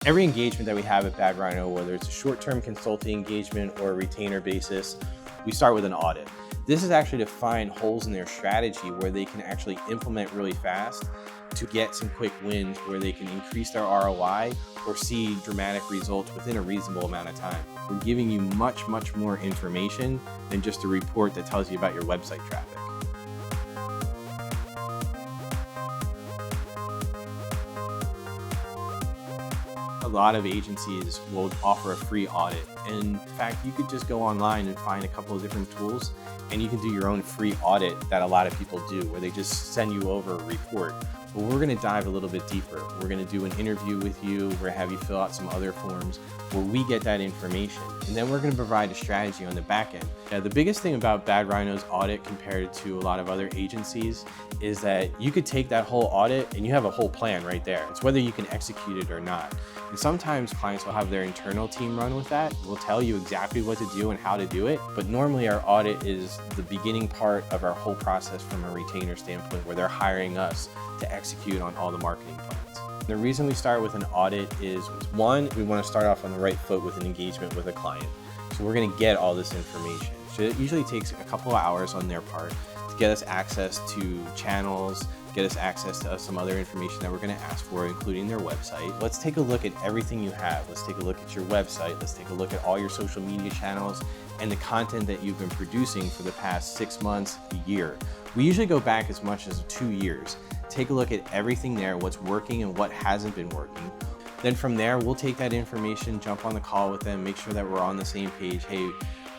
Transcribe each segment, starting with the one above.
Every engagement that we have at Bad Rhino, whether it's a short-term consulting engagement or a retainer basis, we start with an audit. This is actually to find holes in their strategy where they can actually implement really fast to get some quick wins where they can increase their ROI or see dramatic results within a reasonable amount of time. We're giving you much more information than just a report that tells you about your website traffic. A lot of agencies will offer a free audit. And in fact, you could just go online and find a couple of different tools and you can do your own free audit that a lot of people do, where they just send you over a report. But we're going to dive a little bit deeper. We're going to do an interview with you. We're going to have you fill out some other forms where we get that information. And then we're going to provide a strategy on the back end. Now, the biggest thing about Bad Rhino's audit compared to a lot of other agencies is that you could take that whole audit and you have a whole plan right there. It's whether you can execute it or not. And sometimes clients will have their internal team run with that. We'll tell you exactly what to do and how to do it. But normally our audit is the beginning part of our whole process from a retainer standpoint, where they're hiring us to execute on all the marketing plans. The reason we start with an audit is, one, we want to start off on the right foot with an engagement with a client. So we're going to get all this information. So it usually takes a couple of hours on their part to get us access to channels, get us access to some other information that we're going to ask for, including their website. Let's take a look at everything you have. Let's take a look at your website. Let's take a look at all your social media channels and the content that you've been producing for the past 6 months, a year. We usually go back as much as 2 years. Take a look at everything there, what's working and what hasn't been working. Then from there, we'll take that information, jump on the call with them, make sure that we're on the same page. Hey,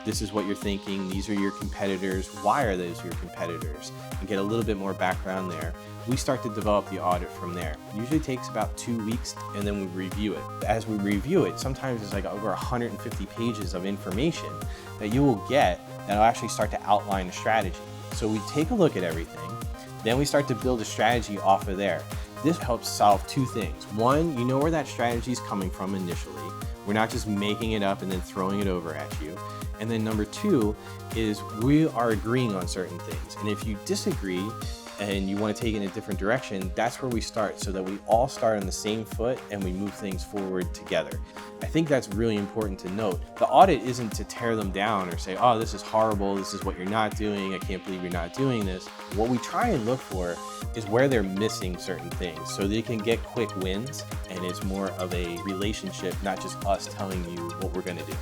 this is what you're thinking. These are your competitors. Why are those your competitors? And get a little bit more background there. We start to develop the audit from there. It usually takes about 2 weeks, and then we review it. As we review it, sometimes it's like over 150 pages of information that you will get that'll actually start to outline a strategy. So we take a look at everything, then we start to build a strategy off of there. This helps solve two things. One, you know where that strategy is coming from initially. We're not just making it up and then throwing it over at you. And then number two is we are agreeing on certain things. And if you disagree and you want to take it in a different direction, that's where we start, so that we all start on the same foot and we move things forward together. I think that's really important to note. The audit isn't to tear them down or say, oh, this is horrible, this is what you're not doing, I can't believe you're not doing this. What we try and look for is where they're missing certain things so they can get quick wins, and it's more of a relationship, not just us telling you what we're going to do.